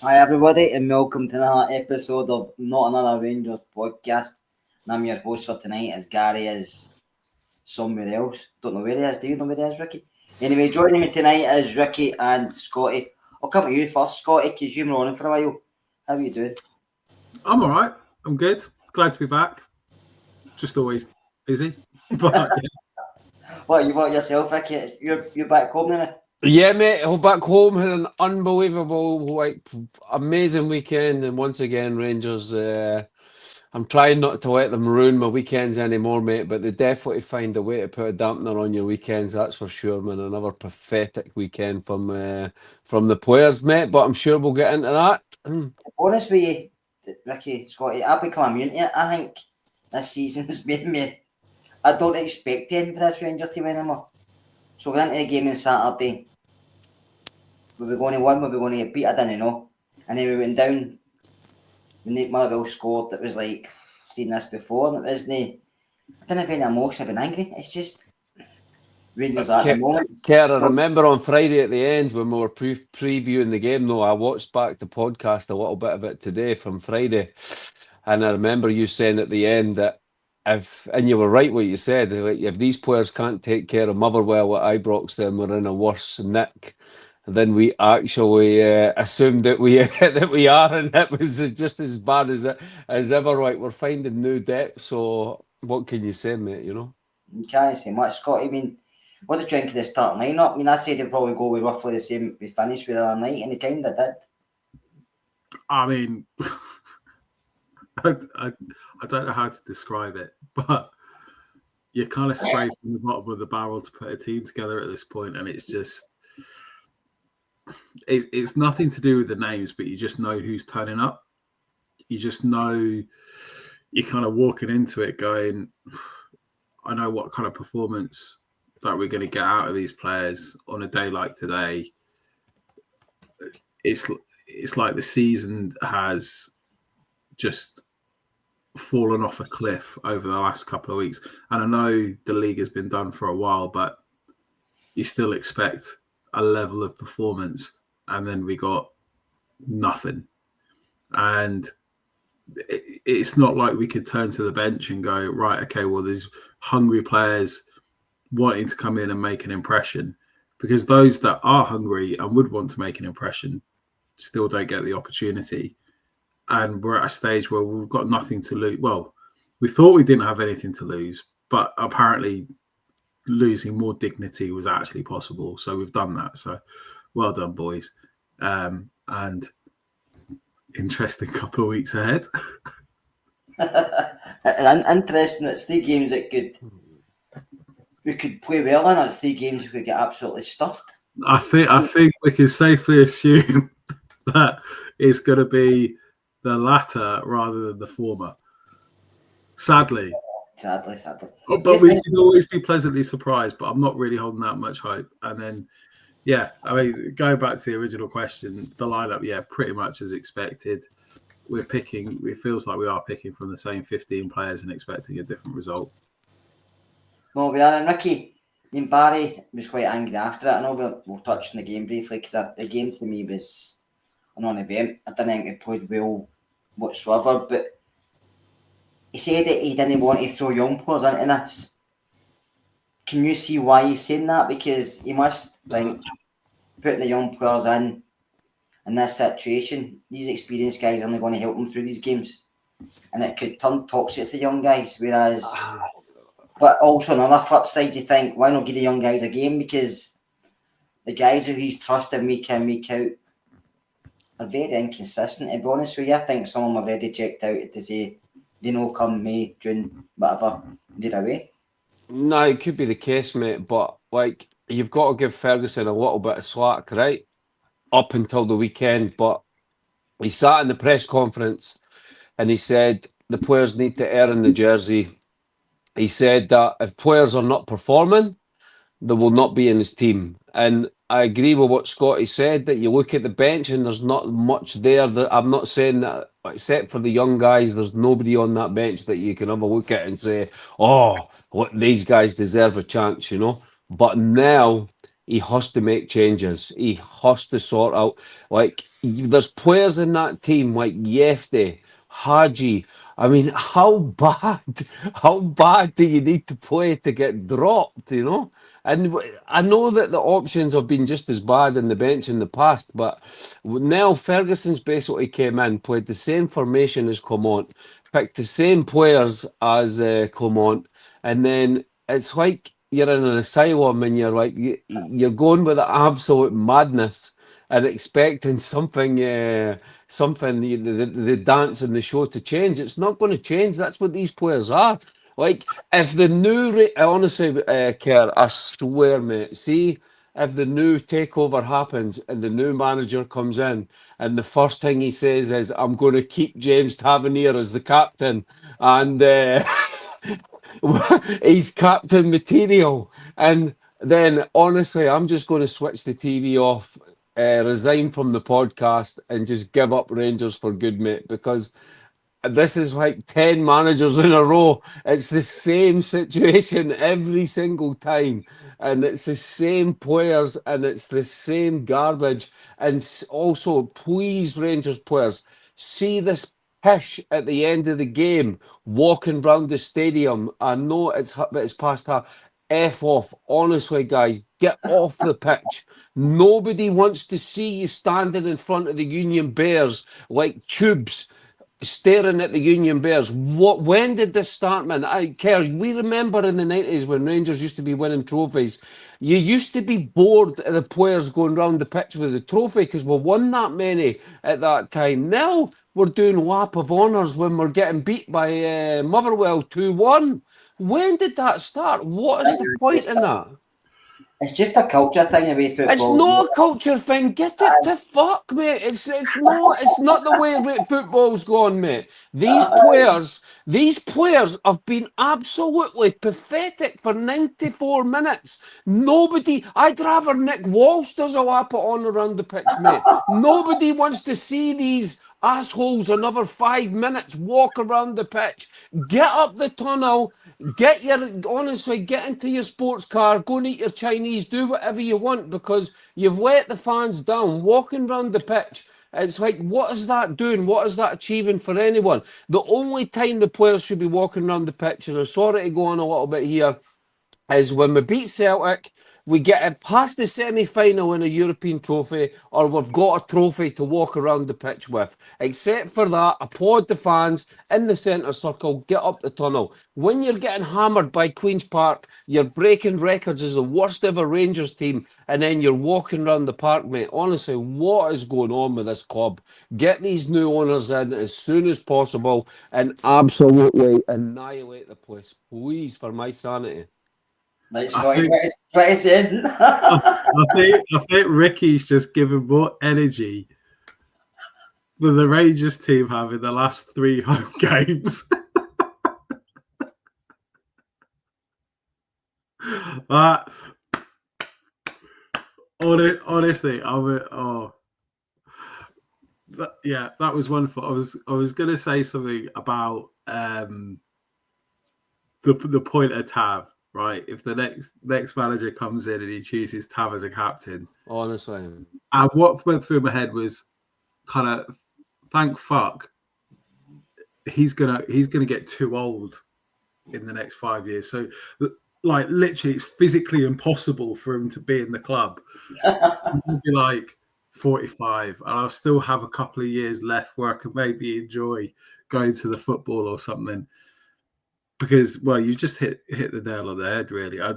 Hi everybody and welcome to another episode of Not Another Rangers podcast. And I'm your host for tonight as Gary is somewhere else. Don't know where he is. Do you know where he is, Ricky? Anyway, joining me tonight is Ricky and Scotty. I'll come to you first, Scotty, because you've been on for a while. How are you doing? I'm all right. I'm good. Glad to be back. Just always busy. But yeah. What about yourself, Ricky? You're back home now? Yeah, mate, I'm back home had an unbelievable, amazing weekend, and once again, Rangers. I'm trying not to let them ruin my weekends anymore, mate. But they definitely find a way to put a dampener on your weekends. That's for sure, man. Another pathetic weekend from the players, mate. But I'm sure we'll get into that. To be honest with you, Ricky, Scotty, I've become immune to it. I think this season's made me. I don't expect anything for this Rangers team anymore. So we're into the game on Saturday. We were going to win, we were going to get beat, I didn't know. And then we went down. When Motherwell scored, it was like, I've seen this before, and it wasn't. I didn't have any emotion, I've been angry. It's just Rangers at the moment. Kerr, I remember on Friday at the end when we were previewing the game, though, I watched back the podcast, a little bit of it today from Friday. And I remember you saying at the end that and you were right what you said, if these players can't take care of Motherwell at Ibrox, then we're in a worse nick than we actually assumed that we are, and that was just as bad as ever. Right, we're finding new depth. So what can you say, mate? You can't say much, Scott. I mean, what did you think of the starting lineup? I mean, I said they'd probably go with roughly the same we finished with the other night, and they kind of did. I mean, I don't know how to describe it, but you're kind of scraping the bottom of the barrel to put a team together at this point, and it's just. It's nothing to do with the names, but you just know who's turning up. You just know you're kind of walking into it going, I know what kind of performance that we're going to get out of these players on a day like today. It's like the season has just fallen off a cliff over the last couple of weeks. And I know the league has been done for a while, but you still expect a level of performance, and then we got nothing. And it's not like we could turn to the bench and go, right, okay, well, there's hungry players wanting to come in and make an impression, because those that are hungry and would want to make an impression still don't get the opportunity. And we're at a stage where we've got nothing to lose. Well, we thought we didn't have anything to lose, but apparently losing more dignity was actually possible. So we've done that. So well done, boys. And interesting couple of weeks ahead. And interesting, it's 3 games that we could play well in. It's 3 games we could get absolutely stuffed. I think we can safely assume that it's going to be the latter rather than the former. Sadly. But we can always be pleasantly surprised, but I'm not really holding that much hope. And then, yeah, I mean, going back to the original question, the lineup, yeah, pretty much as expected. It feels like we are picking from the same 15 players and expecting a different result. No, we are. And Ricky, I mean, Barry was quite angry after it. I know we'll touch on the game briefly, because the game for me was a non-event. I didn't think we played well whatsoever, but he said that he didn't want to throw young players into this. Can you see why he's saying that? Because you must think putting the young players in this situation, these experienced guys are only going to help them through these games, and it could turn toxic to the young guys. Whereas, but also on another flip side, you think, why not give the young guys a game? Because the guys who he's trusting week in, week out are very inconsistent. To be honest with you, I think some of them have already checked out to say, they know come May, June, whatever, they're away. No, it could be the case, mate, but like, you've got to give Ferguson a little bit of slack, right? Up until the weekend, but he sat in the press conference and he said the players need to earn the jersey. He said that if players are not performing, they will not be in his team. And I agree with what Scotty said, that you look at the bench and there's not much there. I'm not saying that, except for the young guys, there's nobody on that bench that you can have a look at and say, oh, look, these guys deserve a chance, you know. But now he has to make changes. He has to sort out. Like, there's players in that team like Yefte, Haji. I mean, how bad do you need to play to get dropped, you know? And I know that the options have been just as bad in the bench in the past, but now Ferguson's basically came in, played the same formation as Clement, picked the same players as Clement, and then it's like you're in an asylum and you're like you're going with the absolute madness and expecting something the dance and the show to change. It's not going to change. That's what these players are. Like, if the new honestly, Kerr, I swear, mate, see, if the new takeover happens and the new manager comes in and the first thing he says is, I'm going to keep James Tavernier as the captain, and he's captain material. And then, honestly, I'm just going to switch the TV off, resign from the podcast, and just give up Rangers for good, mate, because this is like 10 managers in a row. It's the same situation every single time. And it's the same players and it's the same garbage. And also, please, Rangers players, see this pish at the end of the game walking round the stadium. I know it's past half. F off. Honestly, guys, get off the pitch. Nobody wants to see you standing in front of the Union Bears like tubes, staring at the Union Bears. When did this start, man? We remember in the 90s when Rangers used to be winning trophies. You used to be bored of the players going round the pitch with the trophy because we won that many at that time. Now we're doing lap of honours when we're getting beat by Motherwell 2-1. When did that start? What is the point in that? It's just a culture thing, the way football. It's not a culture thing. Get it to fuck, mate. It's not the way football's gone, mate. These players have been absolutely pathetic for 94 minutes. I'd rather Nick Walsh does a lap on around the pitch, mate. Nobody wants to see these assholes another 5 minutes walk around the pitch. Get up the tunnel, get into your sports car, go and eat your Chinese, do whatever you want, because you've let the fans down walking around the pitch. It's like, what is that doing? What is that achieving for anyone? The only time the players should be walking around the pitch, and I'm sorry to go on a little bit here, is when we beat Celtic, we get it past the semi-final in a European trophy, or we've got a trophy to walk around the pitch with. Except for that, applaud the fans in the centre circle, get up the tunnel. When you're getting hammered by Queen's Park, you're breaking records as the worst ever Rangers team, and then you're walking around the park, mate. Honestly, what is going on with this club? Get these new owners in as soon as possible and absolutely annihilate the place, please, for my sanity. Right, Scotty, what is it? I think Ricky's just given more energy than the Rangers team have in the last 3 home games. Honestly, that was wonderful. I was going to say something about the point of Tav. Right, if the next manager comes in and he chooses Tav as a captain, honestly, and what went through my head was kind of, thank fuck, he's gonna get too old in the next 5 years. So, like, literally, it's physically impossible for him to be in the club. He'll be like 45, and I'll still have a couple of years left where I can maybe enjoy going to the football or something. Because, well, you just hit the nail on the head, really. I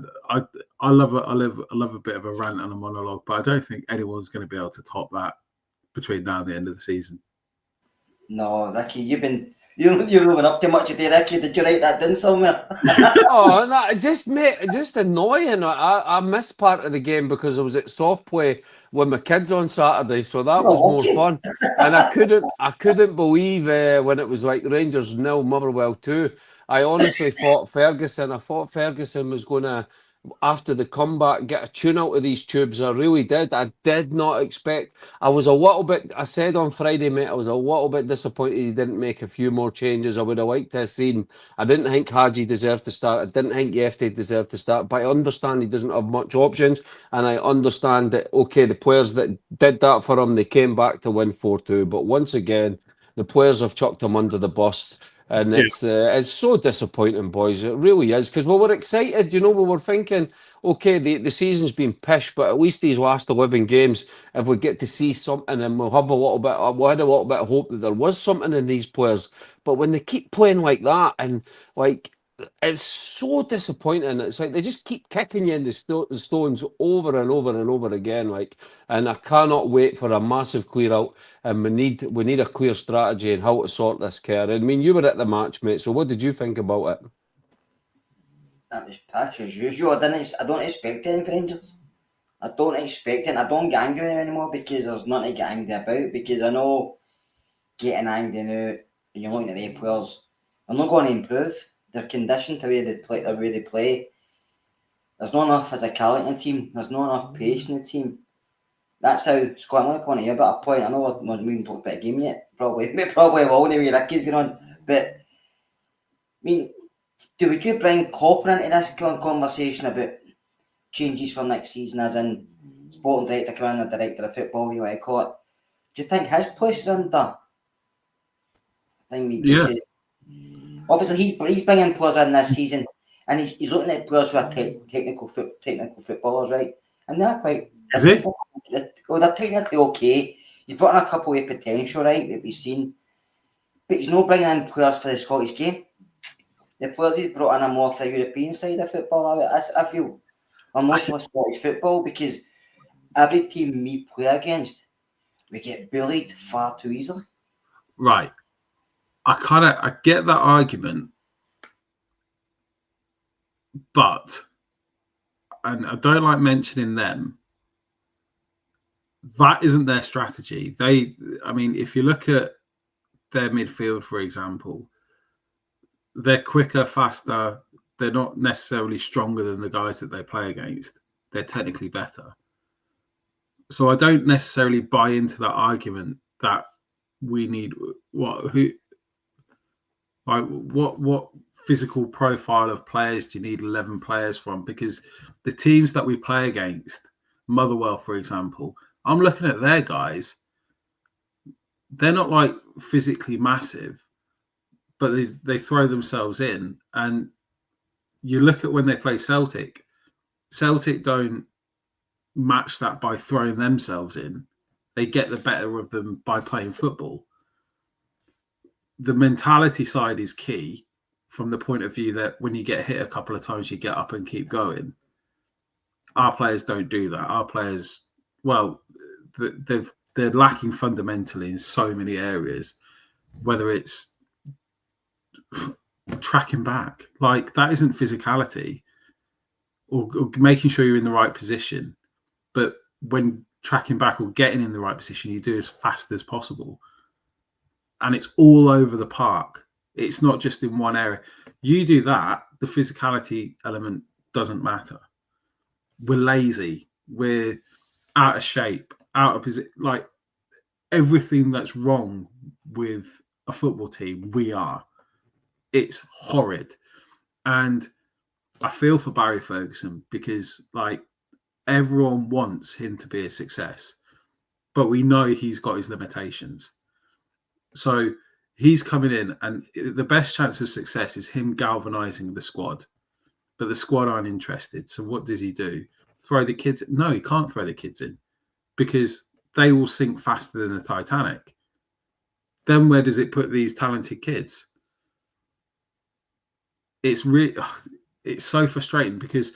love a bit of a rant and a monologue, but I don't think anyone's going to be able to top that between now and the end of the season. No, Ricky, you're moving up too much today, Ricky. Did you write that down somewhere? Oh, no, just annoying. I missed part of the game because I was at soft play with my kids on Saturday, so that was more fun. And I couldn't believe when it was like Rangers 0, Motherwell 2. I honestly thought Ferguson was going to after the comeback, get a tune out of these tubes. I really did. I did not expect. I was a little bit. I said on Friday, mate, I was a little bit disappointed he didn't make a few more changes. I would have liked to have seen. I didn't think Hadji deserved to start. I didn't think Yefte deserved to start. But I understand he doesn't have much options, and I understand that. Okay, the players that did that for him, they came back to win 4-2. But once again, the players have chucked him under the bus. And it's so disappointing, boys. It really is, because we were excited. You know, we were thinking, okay, the season's been pish, but at least these last 11 games, if we get to see something, and we'll have a little bit, we had a little bit of hope that there was something in these players. But when they keep playing like that, and like, it's so disappointing. It's like they just keep kicking you in the stones over and over and over again. Like, and I cannot wait for a massive clear out. And we need a clear strategy and how to sort this care. I mean, you were at the match, mate. So what did you think about it? That was pish as usual. I don't expect anything from Rangers. I don't expect it. I don't get angry anymore because there's nothing to get angry about. Because I know getting angry now, and you're looking at the players, they're not going to improve. They're conditioned to the way they play. There's not enough physicality in the team. There's not enough pace in the team. That's how Scotland are going to hear about a point. I know we haven't talked about a game yet. Probably will when Ricky's going on. But I mean, would you bring Copper into this conversation about changes for next season, as in sporting director coming in, the director of football, you want to call it? Do you think his place is under? Because obviously he's bringing players in this season, and he's looking at players who are technical footballers, right? And they're quite. They're technically okay. He's brought in a couple with potential, right? That we've seen, but he's not bringing in players for the Scottish game. The players he's brought in are more for the European side of football. I feel, or more for Scottish football, because every team we play against, we get bullied far too easily. Right. I get that argument, but, and I don't like mentioning them, that isn't their strategy. If you look at their midfield, for example, they're quicker, faster. They're not necessarily stronger than the guys that they play against. They're technically better. So I don't necessarily buy into that argument that we need what physical profile of players do you need 11 players from? Because the teams that we play against, Motherwell, for example, I'm looking at their guys. They're not like physically massive, but they throw themselves in. And you look at when they play Celtic don't match that by throwing themselves in. They get the better of them by playing football. The mentality side is key from the point of view that when you get hit a couple of times, you get up and keep going. Our players don't do that. Our players, well, they're lacking fundamentally in so many areas, whether it's tracking back. Like, that isn't physicality, or making sure you're in the right position. But when tracking back or getting in the right position, you do as fast as possible. And it's all over the park. It's not just in one area. You do that, the physicality element doesn't matter. We're lazy. We're out of shape, out of position. Like, everything that's wrong with a football team, we are. It's horrid. And I feel for Barry Ferguson, because, like, everyone wants him to be a success, but we know he's got his limitations. So he's coming in, and the best chance of success is him galvanizing the squad. But the squad aren't interested. So what does he do? Throw the kids? No, he can't throw the kids in, because they will sink faster than the Titanic. Then where does it put these talented kids? It's so frustrating, because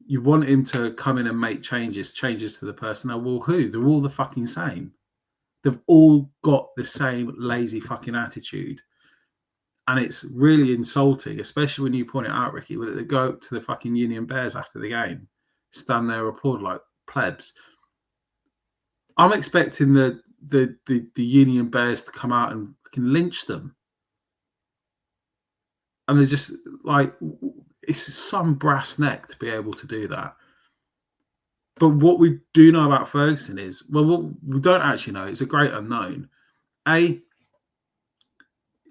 you want him to come in and make changes to the personnel. Well, who? They're all the fucking same. They've all got the same lazy fucking attitude. And it's really insulting, especially when you point it out, Ricky, where they go up to the fucking Union Bears after the game, stand there, applaud like plebs. I'm expecting the Union Bears to come out and fucking lynch them. And they're just like, it's some brass neck to be able to do that. But what we do know about Ferguson is, well, what we don't actually know. It's a great unknown. You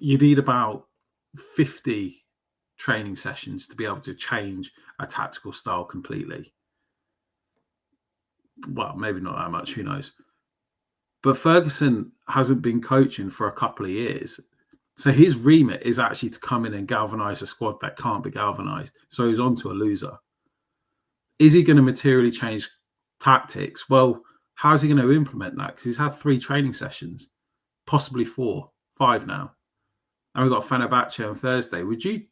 need about 50 training sessions to be able to change a tactical style completely. Well, maybe not that much, who knows. But Ferguson hasn't been coaching for a couple of years. So his remit is actually to come in and galvanise a squad that can't be galvanised. So he's on to a loser. Is he going to materially change tactics? Well, how's he going to implement that? Because he's had 3 training sessions, possibly 4, 5 now. And we've got Fenerbahçe on Thursday. Would you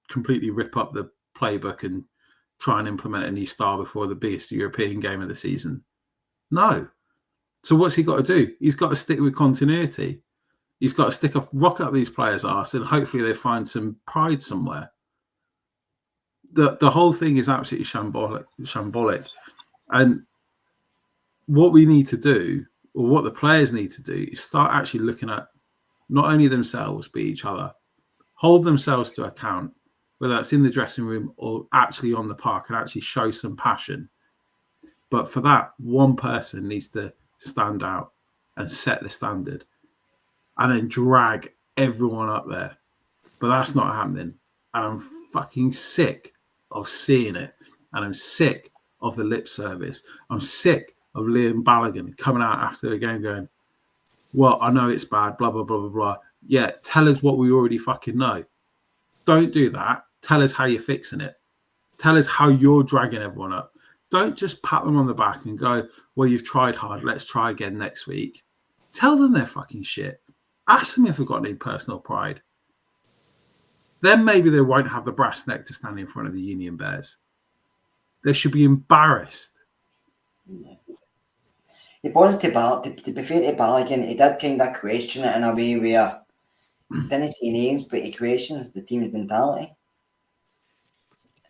completely rip up the playbook and try and implement a new style before the biggest European game of the season? No. So what's he got to do? He's got to stick with continuity. He's got to rock up these players' arse, and hopefully they find some pride somewhere. The whole thing is absolutely shambolic. And what we need to do, or what the players need to do, is start actually looking at not only themselves, but each other. Hold themselves to account, whether that's in the dressing room or actually on the park, and actually show some passion. But for that, one person needs to stand out and set the standard and then drag everyone up there. But that's not happening. And I'm fucking sick of seeing it. And I'm sick of the lip service. I'm sick of Liam Balogun coming out after the game going, well, I know it's bad, blah, blah, blah, blah, blah. Yeah, tell us what we already fucking know. Don't do that. Tell us how you're fixing it. Tell us how you're dragging everyone up. Don't just pat them on the back and go, well, you've tried hard. Let's try again next week. Tell them they're fucking shit. Ask them if they've got any personal pride. Then maybe they won't have the brass neck to stand in front of the Union Bears. They should be embarrassed. Yeah. He wanted to be fair to Balogun, he did kind of question it in a way where he didn't say names, but he questions the team's mentality.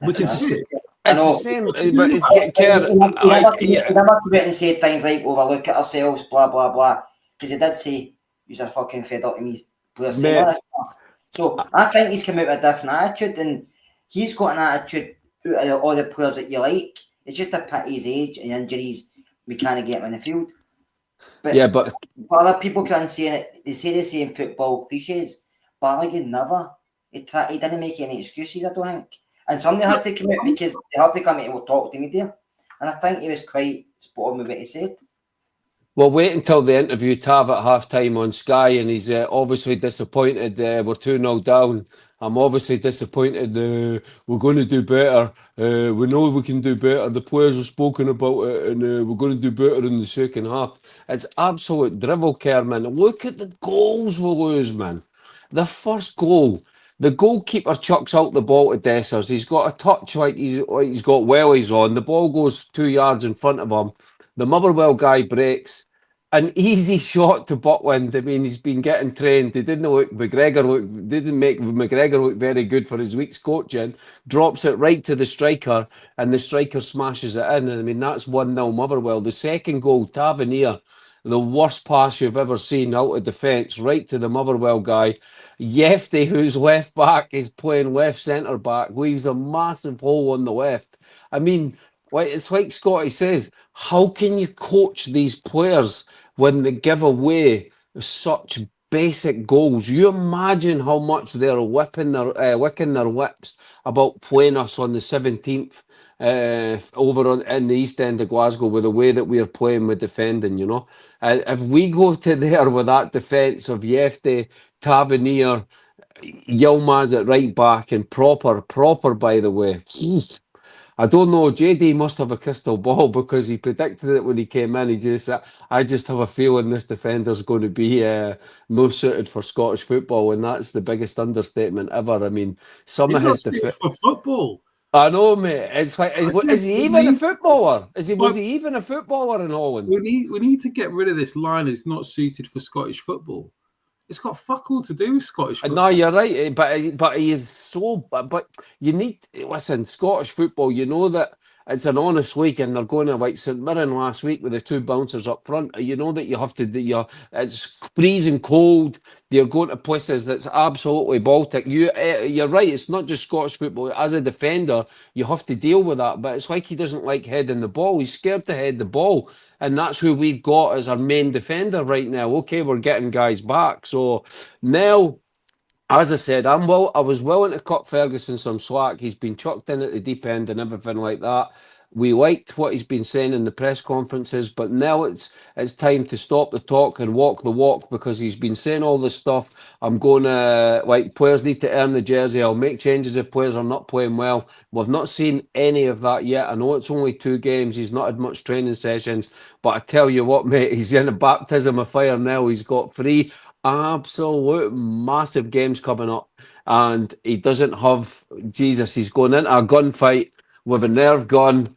We can see it. It's the same, but it's He never come out and say things like, well, we look at ourselves, blah, blah, blah. Because he did say, you're fucking fed up to me. Players saying all this stuff. So I think he's come out with a different attitude, and he's got an attitude out of all the players that you like. It's just a pity his age and injuries, we can't get him in the field. But other people can't say it. They say the same football cliches. Balogun never. He didn't make any excuses, I don't think. And somebody has to come out because they have to come out and talk to media. And I think he was quite spot on with what he said. Well, wait until the interview Tav at half-time on Sky, and he's obviously disappointed. We're 2-0 down. I'm obviously disappointed. We're going to do better. We know we can do better. The players have spoken about it, and we're going to do better in the second half. It's absolute drivel, Kerman. Look at the goals we lose, man. The first goal. The goalkeeper chucks out the ball to Dessers. He's got a touch like he's got wellies on. The ball goes 2 yards in front of him. The Motherwell guy breaks. An easy shot to Butland. I mean, he's been getting trained. They didn't make McGregor look very good for his week's coaching. Drops it right to the striker, and the striker smashes it in. And I mean, that's 1-0 Motherwell. The second goal, Tavernier, the worst pass you've ever seen out of defence, right to the Motherwell guy. Yefty, who's left back, is playing left centre back, leaves a massive hole on the left. I mean, it's like Scotty says, how can you coach these players when they give away such basic goals? You imagine how much they're licking their lips about playing us on the 17th over in the East End of Glasgow with the way that we're playing with defending, you know. If we go to there with that defence of Yefty, Tavernier, Yilmaz at right back, and proper, by the way. I don't know. JD must have a crystal ball because he predicted it when he came in. I just have a feeling this defender's going to be no suited for Scottish football, and that's the biggest understatement ever. I mean, some of his for football. I know, mate. It's like, is he even a footballer? Was he even a footballer in Holland? We need to get rid of this line. It's not suited for Scottish football. It's got fuck all to do with Scottish football. No, you're right, but he is so. But you need listen. Scottish football, you know that it's an honest league, and they're going to like St Mirren last week with the 2 bouncers up front. You know that you have to do. It's freezing cold. They're going to places that's absolutely Baltic. You're right. It's not just Scottish football. As a defender, you have to deal with that. But it's like he doesn't like heading the ball. He's scared to head the ball. And that's who we've got as our main defender right now. Okay, we're getting guys back. So now, as I said, I was willing to cut Ferguson some slack. He's been chucked in at the deep end and everything like that. We liked what he's been saying in the press conferences, but now it's time to stop the talk and walk the walk, because he's been saying all this stuff. I'm going to, like, players need to earn the jersey. I'll make changes if players are not playing well. We've not seen any of that yet. I know it's only 2 games. He's not had much training sessions, but I tell you what, mate, he's in a baptism of fire now. He's got 3 absolute massive games coming up, and he doesn't have Jesus. He's going into a gunfight with a nerve gun,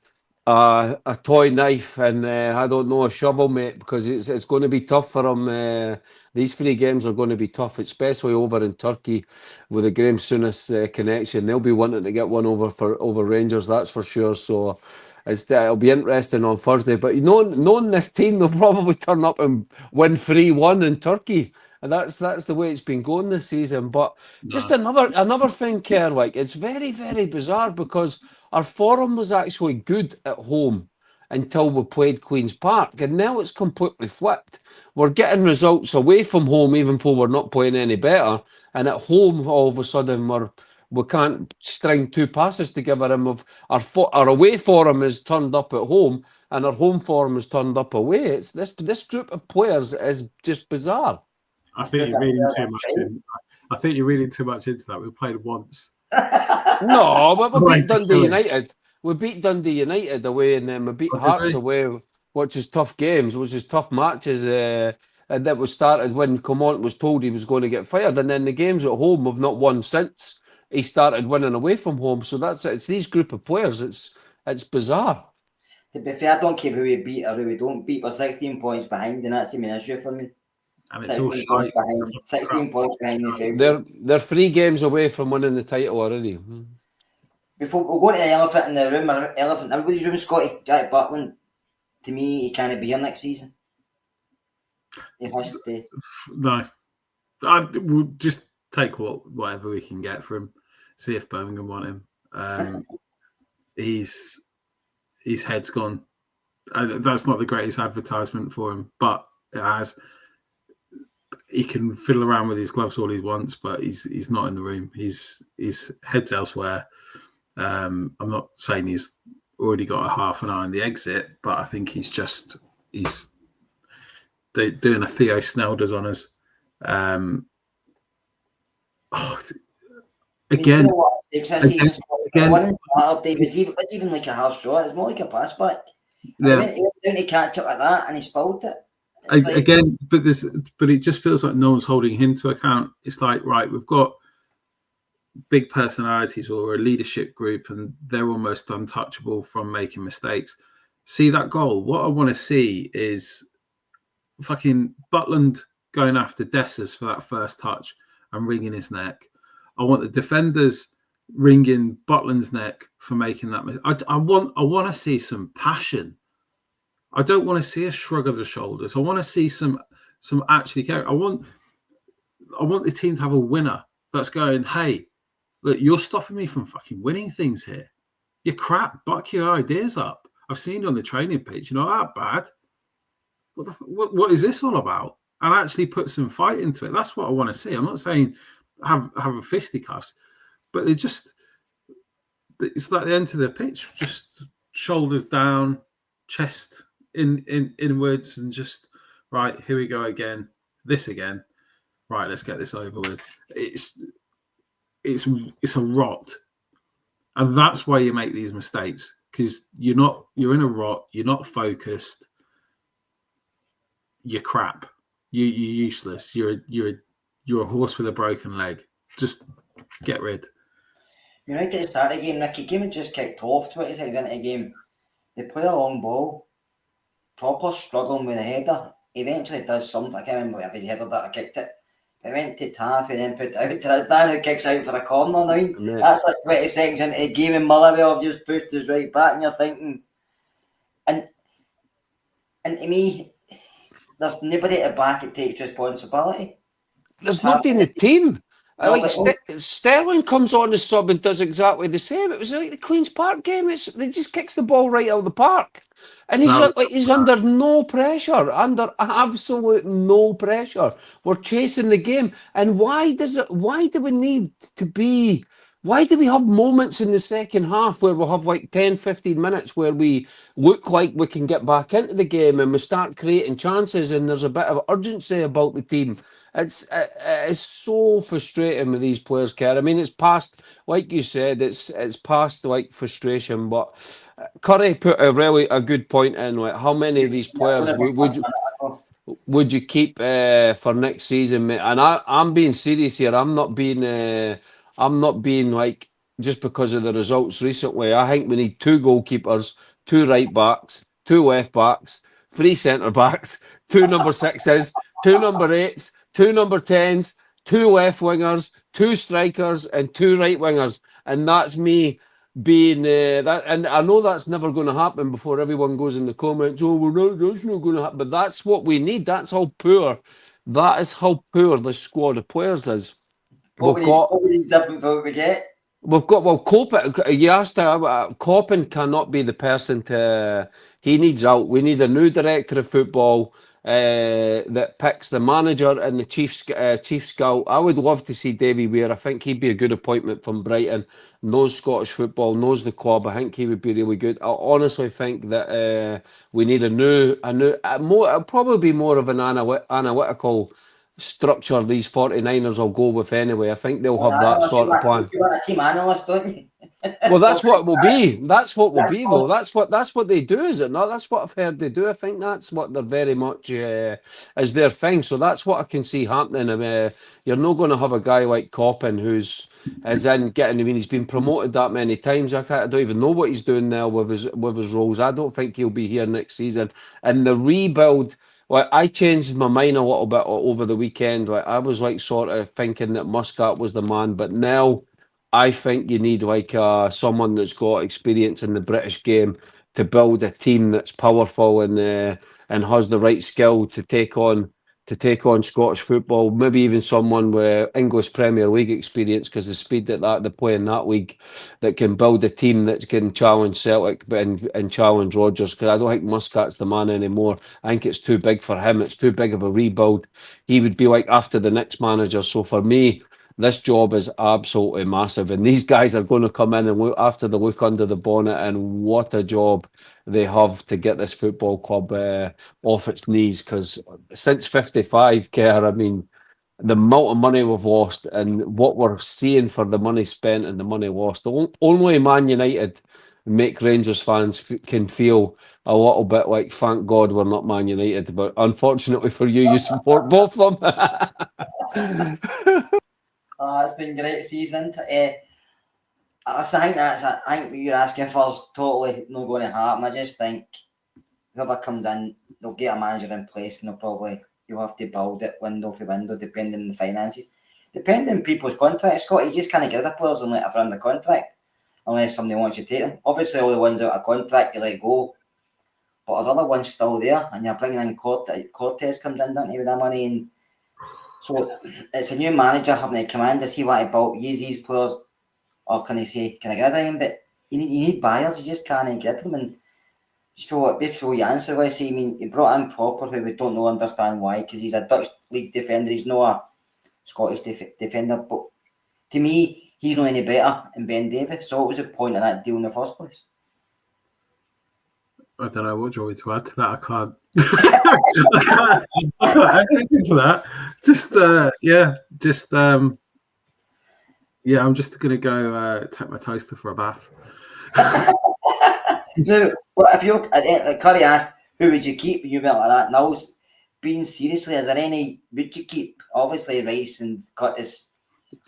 a toy knife, and I don't know, a shovel, mate, because it's going to be tough for him. These 3 games are going to be tough, especially over in Turkey with the Graham Souness connection. They'll be wanting to get one over Rangers, that's for sure. So it'll be interesting on Thursday. But knowing this team, they'll probably turn up and win 3-1 in Turkey. And that's the way it's been going this season. But just another thing, Kerr, like, it's very, very bizarre, because our form was actually good at home until we played Queen's Park, and now it's completely flipped. We're getting results away from home, even though we're not playing any better, and at home all of a sudden we can't string 2 passes together, and our away form is turned up at home, and our home form is turned up away. It's this group of players is just bizarre. I think you're reading too much in. I think you're reading too much into that. We played once. No, but we beat Dundee United. We beat Dundee United away, and then we beat Hearts away, which is tough games, which is tough matches. And that was started when Comont was told he was going to get fired, and then the games at home have not won since he started winning away from home. So it's these group of players. It's bizarre. To be fair, I don't care who we beat or who we don't beat. We're 16 points behind, and that's the main issue for me. And it's 16 points behind the field. They're 3 games away from winning the title already. Before we go to the elephant in the room, or elephant in everybody's room, Scotty, Jack Butland, to me, he can't be here next season. He has to. No. We'll just take whatever we can get for him. See if Birmingham want him. His head's gone. That's not the greatest advertisement for him, but it has. He can fiddle around with his gloves all he wants, but he's not in the room. His head's elsewhere. I'm not saying he's already got a half an eye on the exit, but I think he's doing a Theo Snelders on us. Again, it's even like a half shot. It's more like a pass back. Yeah. He went down to catch up like that, and he spilled it. Again, but it just feels like no one's holding him to account. It's like, right, we've got big personalities or a leadership group, and they're almost untouchable from making mistakes. See that goal? What I want to see is fucking Butland going after Dessers for that first touch and wringing his neck. I want the defenders wringing Butland's neck for making that mistake. I want to see some passion. I don't want to see a shrug of the shoulders. I want to see some actually care. I want the team to have a winner that's going, hey, look, you're stopping me from fucking winning things here. You're crap. Buck your ideas up. I've seen you on the training pitch. You're not that bad. What is this all about? And actually put some fight into it. That's what I want to see. I'm not saying have a fisticuffs, but it's like the end of the pitch, just shoulders down, chest inwards, and just right, here we go again. This again. Right, let's get this over with. It's a rot. And that's why you make these mistakes, because you're in a rot, you're not focused, you're crap. You're useless. You're a horse with a broken leg. Just get rid. United started the game, Nicky. Game had just kicked off 20 seconds into the game. They play a long ball, proper struggling with the header. Eventually does something. I can't remember if he's headed that or kicked it. It went to Taffy and then put it out to the man who kicks out for a corner. I mean, that's like 20 seconds into the game and Motherwell have just pushed us right back and you're thinking... And to me, there's nobody at the back that takes responsibility. There's nobody in the team. No, Like Sterling comes on as sub and does exactly the same. It was like the Queen's Park game. They just kicks the ball right out of the park, and he's under no pressure, under absolute no pressure. We're chasing the game, and why do we need to be? Why do we have moments in the second half where we'll have like 10, 15 minutes where we look like we can get back into the game and we start creating chances and there's a bit of urgency about the team? It's so frustrating with these players, Kerr. I mean, it's past, like you said, it's past like frustration. But Curry put a good point in. Like, how many of these players would you keep for next season, mate? And I'm being serious here. I'm not being like just because of the results recently. I think we need 2 goalkeepers, 2 right backs, 2 left backs, 3 centre backs, 2 number 6s, 2 number 8s, 2 number 10s, 2 left wingers, 2 strikers, and 2 right wingers. And that's me being that. And I know that's never going to happen before everyone goes in the comments, oh, that's not going to happen. But that's what we need. That's how poor. That is how poor the squad of players is. What we different from what we get? Copen. You asked, Copen cannot be the person to. He needs out. We need a new director of football that picks the manager and the chief scout. I would love to see Davy Weir. I think he'd be a good appointment from Brighton. Knows Scottish football, knows the club. I think he would be really good. I honestly think that we need a new, probably be more of an analytical structure these 49ers will go with anyway. I think they'll have that sort of plan. You want a team analyst, don't you? Well, that's what it will be. That's what will be, though. That's what they do, is it not? That's what I've heard they do. I think that's what they're very much is their thing. So that's what I can see happening. You're not going to have a guy like Coppen who's getting. I mean, he's been promoted that many times. I don't even know what he's doing now with his roles. I don't think he'll be here next season. And the rebuild. Well, I changed my mind a little bit over the weekend. Like, I was like sort of thinking that Muscat was the man, but now I think you need like someone that's got experience in the British game to build a team that's powerful and has the right skill to take on Scottish football. Maybe even someone with English Premier League experience, because the speed that they play in that league, that can build a team that can challenge Celtic and challenge Rodgers. Because I don't think Muscat's the man anymore. I think it's too big for him. It's too big of a rebuild. He would be like after the next manager. So for me, this job is absolutely massive, and these guys are going to come in and look under the bonnet, and what a job they have to get this football club off its knees. Because since 55, Kerr, I mean, the amount of money we've lost and what we're seeing for the money spent and the money lost, only Man United make Rangers fans can feel a little bit like, thank God we're not Man United. But unfortunately for you, you support both of them. It's been a great season. I think what you're asking for is totally not going to happen. I just think whoever comes in, they'll get a manager in place, and you'll have to build it window for window, depending on the finances. Depending on people's contracts, Scott, you just can't get the players and let them under contract unless somebody wants you to take them. Obviously, all the ones out of contract, you let go. But there's other ones still there, and you're bringing in Cortez comes in, doesn't he, with that money, and so it's a new manager having to come in to see what he built, use these players, or can I get rid of them? But you need buyers, you just can't get rid of them. And before you answer, I say, I mean, he brought in Proper, who we don't understand why, because he's a Dutch league defender, he's not a Scottish defender. But to me, he's not any better than Ben Davies. So what was the point of that deal in the first place? I don't know. What do you want me to add to that? I can't. I can't add anything to that. I'm just going to go take my toaster for a bath. No, but if like Curry asked, who would you keep? You went like that. Now, being seriously, is there any would you keep? Obviously, Rice and Curtis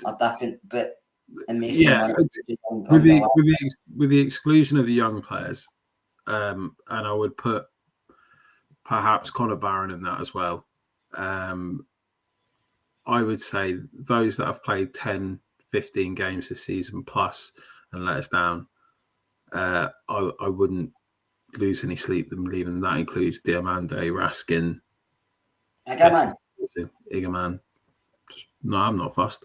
are different, but with the exclusion of the young players, and I would put perhaps Conor Barron in that as well. I would say those that have played 10, 15 games this season plus and let us down, I wouldn't lose any sleep them leaving. That includes Diamande, Raskin, Igaman. No, I'm not fussed.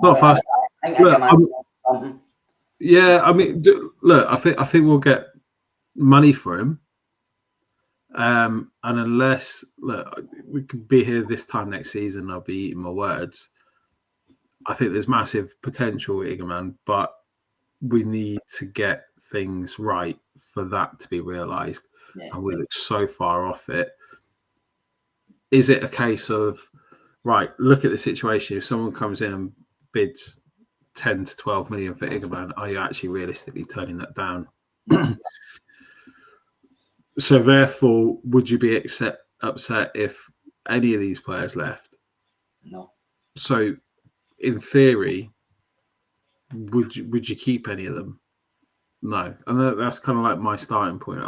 Not fussed. Yeah, I mean, look, I think we'll get money for him. And unless we could be here this time next season, I'll be eating my words. I think there's massive potential with Igaman, but we need to get things right for that to be realised. Yeah. And we look so far off it. Is it a case of, right, look at the situation. If someone comes in and bids 10 to 12 million for Igaman, are you actually realistically turning that down? So therefore, would you be upset if any of these players left? No. So in theory, would you keep any of them? No. And that's kind of like my starting point.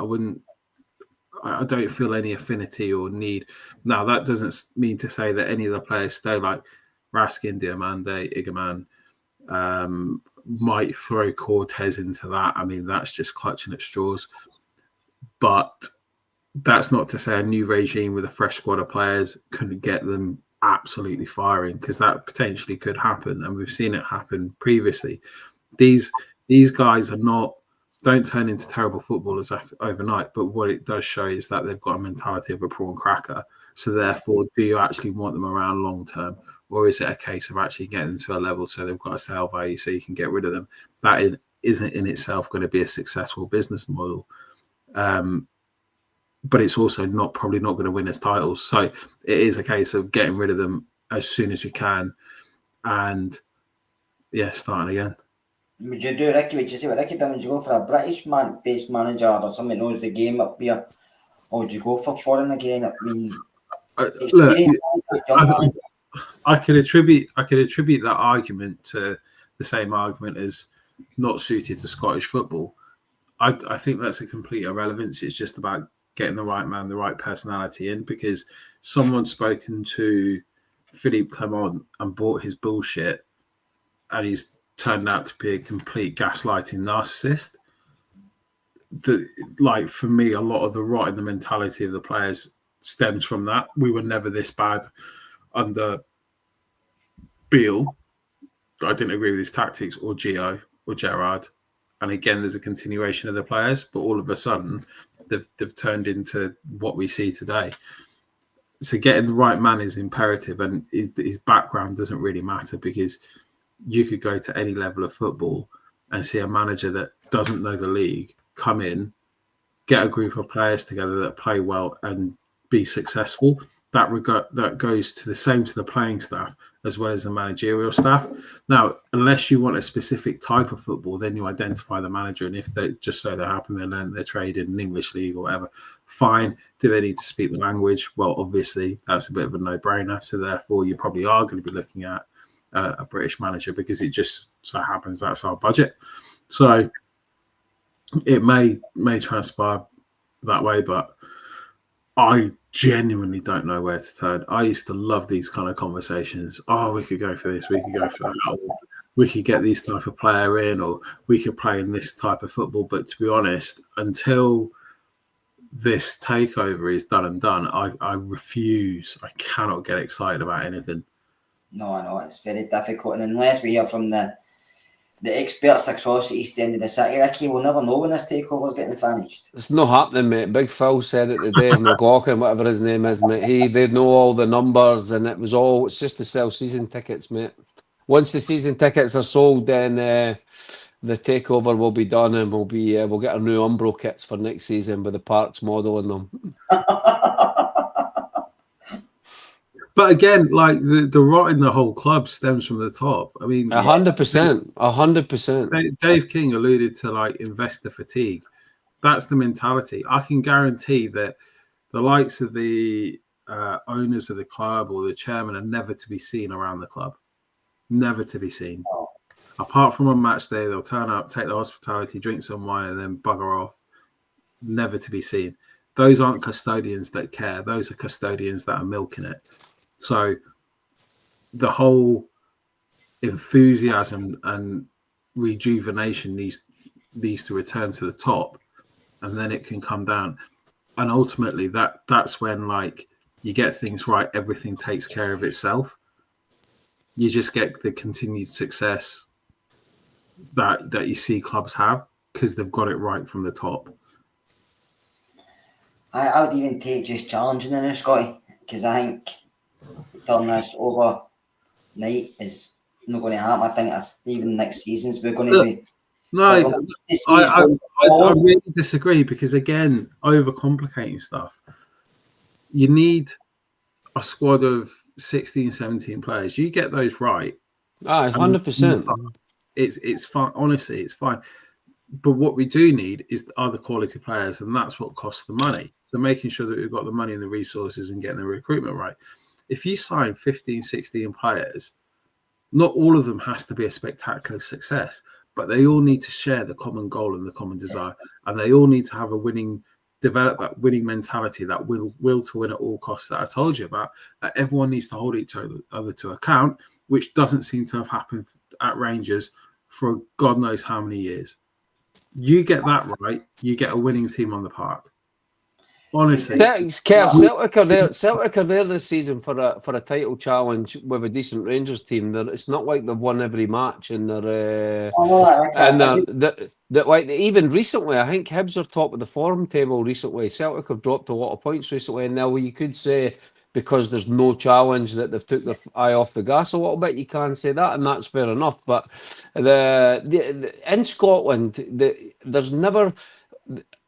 I don't feel any affinity or need. Now, that doesn't mean to say that any of the players stay, like Raskin, Diamande, Igaman, might throw Cortez into that. I mean, that's just clutching at straws. But that's not to say a new regime with a fresh squad of players couldn't get them absolutely firing, because that potentially could happen. And we've seen it happen previously. These guys don't turn into terrible footballers overnight, but what it does show is that they've got a mentality of a prawn cracker. So therefore, do you actually want them around long term? Or is it a case of actually getting them to a level so they've got a sale value so you can get rid of them? That isn't in itself going to be a successful business model. But it's also probably not going to win us titles. So it is a case of getting rid of them as soon as we can and, starting again. Would you do, Ricky? Would you say what Ricky done? Would you go for a British-based manager or somebody knows the game up here? Or would you go for foreign again? I mean, look, I could attribute that argument to the same argument as not suited to Scottish football. I think that's a complete irrelevance. It's just about getting the right man, the right personality in, because someone's spoken to Philippe Clement and bought his bullshit, and he's turned out to be a complete gaslighting narcissist. For me, a lot of the rot in the mentality of the players stems from that. We were never this bad under Beale. I didn't agree with his tactics, or Gio or Gerrard. And again, there's a continuation of the players, but all of a sudden they've turned into what we see today. So getting the right man is imperative, and his background doesn't really matter, because you could go to any level of football and see a manager that doesn't know the league come in, get a group of players together that play well and be successful. That goes to the same to the playing staff as well as the managerial staff. Now, unless you want a specific type of football, then you identify the manager, and if they just so they happen they learn their trade in an English league or whatever, fine. Do they need to speak the language? Well, obviously that's a bit of a no-brainer. So therefore, you probably are going to be looking at a British manager, because it just so happens that's our budget. So it may transpire that way, but I genuinely don't know where to turn. I used to love these kind of conversations. Oh, we could go for this, we could go for that, or we could get this type of player in, or we could play in this type of football. But to be honest, until this takeover is done and done, I refuse. I cannot get excited about anything. No, I know, it's very difficult. And unless we hear from the experts across the east end of the city, Ricky, we'll never know when this takeover's getting finished. It's not happening, mate. Big Phil said it today, McLaughlin, whatever his name is, mate. They know all the numbers, and it's just to sell season tickets, mate. Once the season tickets are sold, then the takeover will be done, and we'll get our new Umbro kits for next season with the Parks model in them. But again, like the rot in the whole club stems from the top. I mean, 100%, 100%. Dave King alluded to like investor fatigue. That's the mentality. I can guarantee that the likes of the owners of the club or the chairman are never to be seen around the club. Never to be seen. Apart from on match day, they'll turn up, take the hospitality, drink some wine, and then bugger off. Never to be seen. Those aren't custodians that care. Those are custodians that are milking it. So the whole enthusiasm and rejuvenation needs to return to the top, and then it can come down. And ultimately, that's when, like, you get things right, everything takes care of itself. You just get the continued success that you see clubs have because they've got it right from the top. I would even take just challenging in there, Scotty, because I think turning this overnight is not going to happen. I think that's even next season's we're going to be. No, I really disagree because, again, overcomplicating stuff. You need a squad of 16, 17 players. You get those right. 100%. It's fine. Honestly, it's fine. But what we do need is other quality players, and that's what costs the money. So making sure that we've got the money and the resources and getting the recruitment right. If you sign 15, 16 players, not all of them has to be a spectacular success, but they all need to share the common goal and the common desire, and they all need to have develop that winning mentality, that will to win at all costs that I told you about. That everyone needs to hold each other to account, which doesn't seem to have happened at Rangers for God knows how many years. You get that right, you get a winning team on the park. Honestly, Celtic are there this season for a title challenge with a decent Rangers team. It's not like they've won every match, and like even recently, I think Hibs are top of the form table recently. Celtic have dropped a lot of points recently, and now you could say because there's no challenge that they've took their eye off the gas a little bit. You can say that, and that's fair enough. But in Scotland, there's never.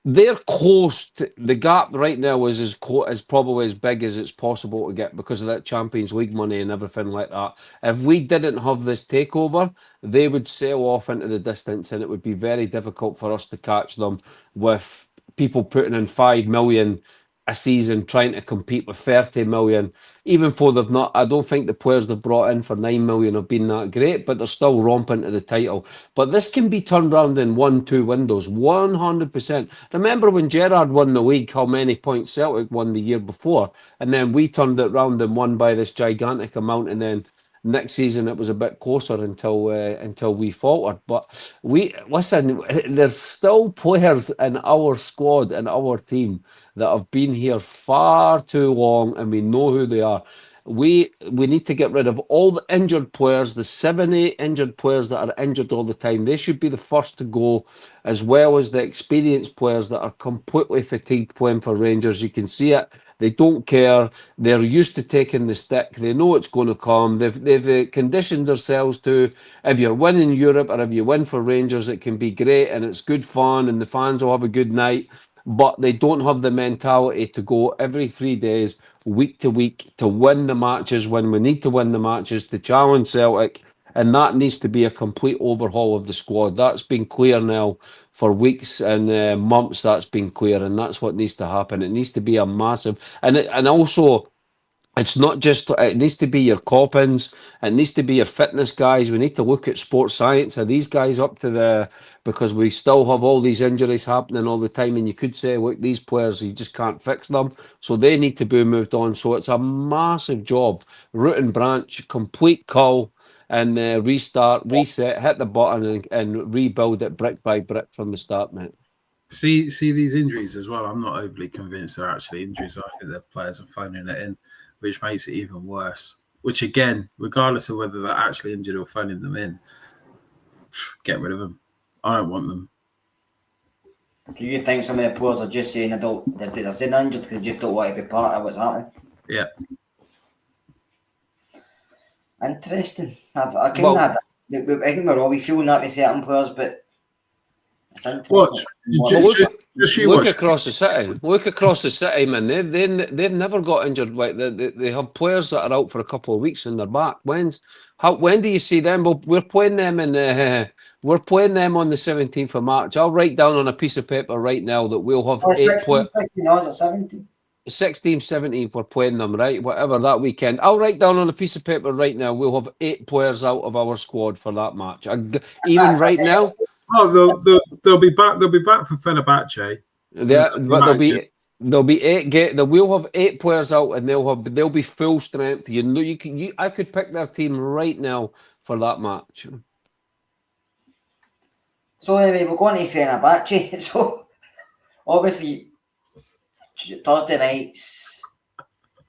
They're close to, the gap right now is probably as big as it's possible to get because of that Champions League money and everything like that. If we didn't have this takeover, they would sail off into the distance, and it would be very difficult for us to catch them with people putting in 5 million a season trying to compete with 30 million. Even though they've not, I don't think the players they've brought in for 9 million have been that great, but they're still romping to the title. But this can be turned around in 1-2 windows, 100%. Remember when Gerrard won the league, how many points Celtic won the year before, and then we turned it round and won by this gigantic amount, and then next season it was a bit closer until we faltered. But there's still players in our squad and our team that have been here far too long, and we know who they are. We need to get rid of all the injured players, the 7-8 injured players that are injured all the time. They should be the first to go, as well as the experienced players that are completely fatigued playing for Rangers. You can see it. They don't care. They're used to taking the stick. They know it's going to come. They've conditioned themselves to, if you're winning Europe or if you win for Rangers, it can be great and it's good fun and the fans will have a good night. But they don't have the mentality to go every 3 days, week to week, to win the matches when we need to win the matches, to challenge Celtic. And that needs to be a complete overhaul of the squad. That's been clear now for weeks and months. That's been clear, and that's what needs to happen. It needs to be a massive, and also, it's not just, it needs to be your Coppins, it needs to be your fitness guys. We need to look at sports science. Are these guys up to because we still have all these injuries happening all the time, and you could say, look, these players, you just can't fix them. So they need to be moved on. So it's a massive job, root and branch, complete cull, and restart, reset, hit the button and rebuild it brick by brick from the start, mate. See these injuries as well. I'm not overly convinced they're actually injuries. I think the players are phoning it in, which makes it even worse. Which, again, regardless of whether they're actually injured or phoning them in, get rid of them. I don't want them. Do you think some of the players are just saying they're saying injured because they just don't want to be part of what's happening? Yeah. Interesting. I think we're always feeling that with certain players, but it's interesting. Look across the city. Look across the city, man. They've never got injured. Like they have players that are out for a couple of weeks and they're back. When do you see them? Well, we're playing them on the 17th of March. I'll write down on a piece of paper right now that we'll have 8 players. Is it 17? 16th, 17th, we're playing them, right? Whatever, that weekend. I'll write down on a piece of paper right now, we'll have 8 players out of our squad for that match. Even right now. Oh, they'll be back. They'll be back for Fenerbahçe. Yeah, but they'll be There'll be 8. We'll have 8 players out, and they'll be full strength. You know, I could pick their team right now for that match. So anyway, we're going to Fenerbahçe. So obviously Thursday nights,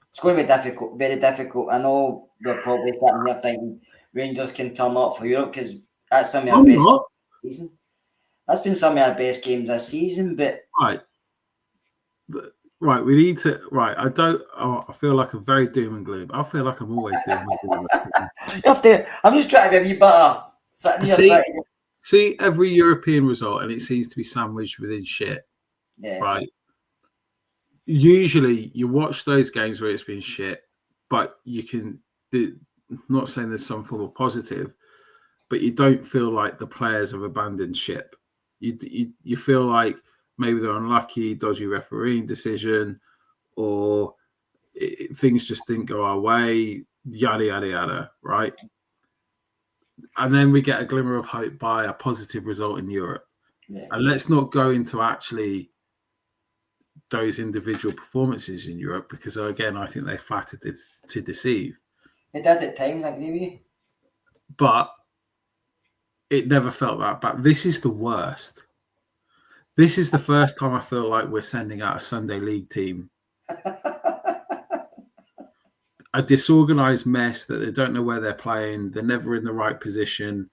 it's going to be difficult, very difficult. I know we're probably sitting here thinking Rangers can turn up for Europe because that's some of our best season. That's been some of our best games this season, but right, we need to. Right, I feel like I'm very doom and gloom. I feel like I'm always doom and gloom. I'm just trying to be a bit better. See every European result, and it seems to be sandwiched within shit. Yeah. Right. Usually, you watch those games where it's been shit, but you can. Not saying there's some form of positive, but you don't feel like the players have abandoned ship. You feel like maybe they're unlucky, dodgy refereeing decision, or things just didn't go our way, yada, yada, yada, right? And then we get a glimmer of hope by a positive result in Europe. Yeah. And let's not go into actually those individual performances in Europe, because, again, I think they flattered to deceive. They did at times, I agree with you. But it never felt that bad. This is the worst. This is the first time I feel like we're sending out a Sunday League team. A disorganised mess that they don't know where they're playing. They're never in the right position.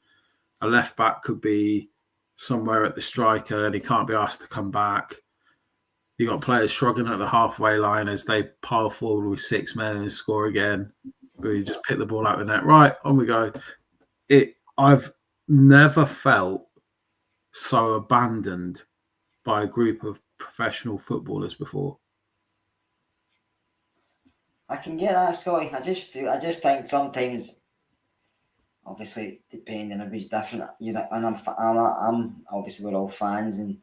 A left back could be somewhere at the striker and he can't be asked to come back. You got players shrugging at the halfway line as they pile forward with 6 men and score again. We just pick the ball out of the net. Right, on we go. I've never felt so abandoned by a group of professional footballers before. I can get that, Scotty. I just think sometimes, obviously, depending, everybody's different. You know, and I'm obviously, we're all fans, and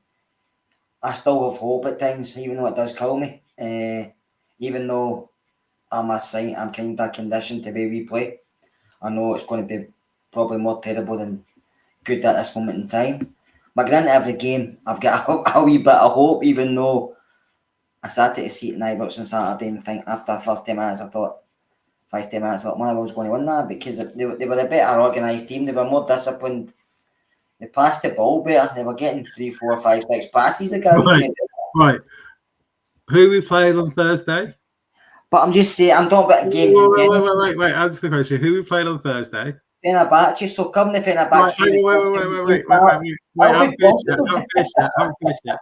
I still have hope at times, even though it does kill me. Even though I'm kind of conditioned to the way we play. I know it's going to be probably more terrible than good at this moment in time. But going into every game, I've got a wee bit of hope, even though I sat at a seat in Ibrox on Saturday and think after the first 10 minutes, I thought, 5-10 minutes, I thought Motherwell's going to win that because they were a better organised team. They were more disciplined. They passed the ball better. They were getting 3, 4, 5, 6 passes. Right. Who we played on Thursday? But I'm just saying, I'm talking about games. Wait. Answer the question. Who we played on Thursday? Fenerbahçe. So come to Fenerbahçe. Wait. I'm finished yet.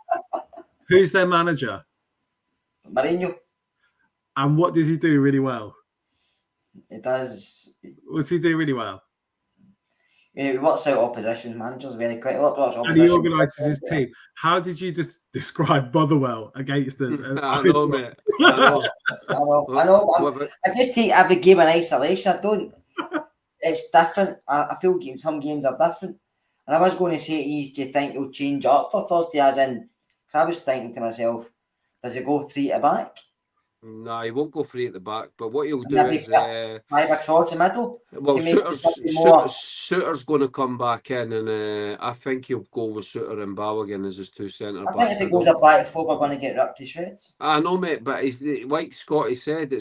Who's their manager? Mourinho. And what does he do really well? He does. What's he do really well? He works out opposition managers very quickly. And he organises his team. How did you describe Motherwell against us? I know, mate. I know. I just take every game in isolation. I don't. It's different. I feel some games are different. And I was going to say, do you think he'll change up for Thursday? As in, because I was thinking to myself, does he go 3 at the back? No, he won't go 3 at the back. But what he'll do is 5 across the middle. Well, Suter's going to come back in, and I think he'll go with Suter and Balogun as his 2 centre backs. I think if it goes a back 4, we're going to get ripped to shreds. I know, mate, but like Scotty said,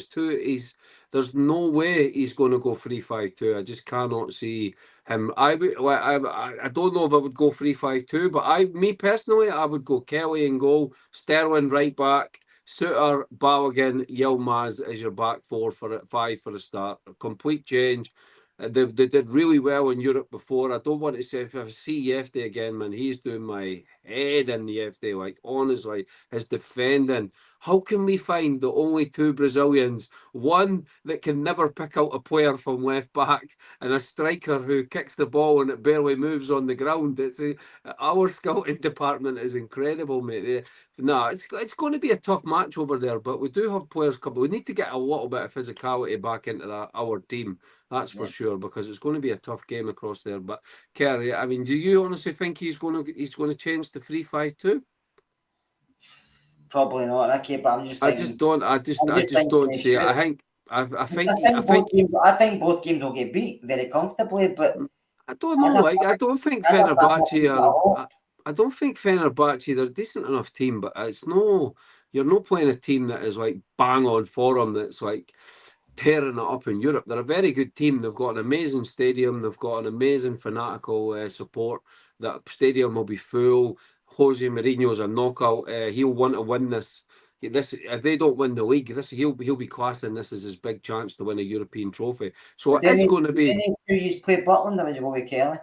there's no way he's going to go 3-5-2. I just cannot see him. I don't know if I would go 3-5-2, but me personally, I would go Kelly in goal, Sterling right back, Suter, Balogun, Yilmaz as your back 5 for the start. A complete change. They did really well in Europe before. I don't want to say if I see Yefte again, man, he's doing my head in the Yefte. Like, honestly, his defending. How can we find the only 2 Brazilians, one that can never pick out a player from left back and a striker who kicks the ball and it barely moves on the ground? Our scouting department is incredible, mate. It's going to be a tough match over there, but we do have players coming. We need to get a little bit of physicality back into our team. That's for sure, because it's going to be a tough game across there. But Kerry, I mean, do you honestly think he's going to change to 3-5-2? Probably not, Ricky. But I'm just thinking. I just don't see it. I think both games will get beat very comfortably, but I don't know. I don't think Fenerbahçe are. I don't think Fenerbahçe, they're a decent enough team, but it's no. You're not playing a team that is like bang on form, that's like tearing it up in Europe. They're a very good team. They've got an amazing stadium. They've got an amazing fanatical support. That stadium will be full. Jose Mourinho's a knockout. He'll want to win this. This, if they don't win the league, he'll be classing this as his big chance to win a European trophy. So it is going to be. Didn't you play Butland, or would you go with Kelly?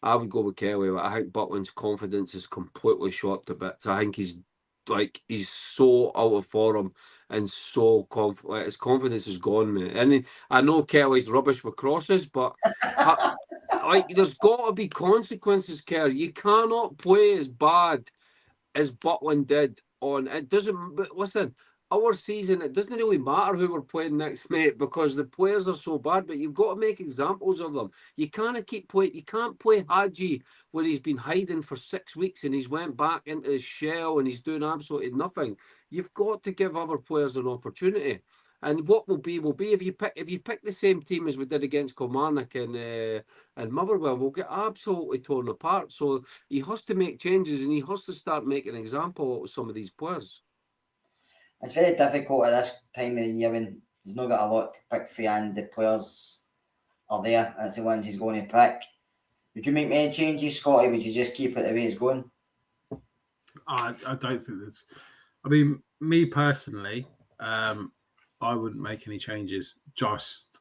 I would go with Kelly. I think Butland's confidence is completely shot to bits. I think he's so out of form and so confident. His confidence is gone, mate. And I know Kelly's rubbish with crosses, but there's got to be consequences, Kelly. You cannot play as bad as Butland did on it. Doesn't, but listen, our season, it doesn't really matter who we're playing next, mate, because the players are so bad, but you've got to make examples of them. You can't keep playing. You can't play Hadji where he's been hiding for 6 weeks and he's went back into his shell and he's doing absolutely nothing. You've got to give other players an opportunity. And what will be if you pick the same team as we did against Kilmarnock and Motherwell, we'll get absolutely torn apart. So he has to make changes and he has to start making an example of some of these players. It's very difficult at this time of the year when he's not got a lot to pick for, and the players are there. That's the ones he's going to pick. Would you make any changes, Scotty? Would you just keep it the way it's going? I don't think there's. I mean, me personally, I wouldn't make any changes just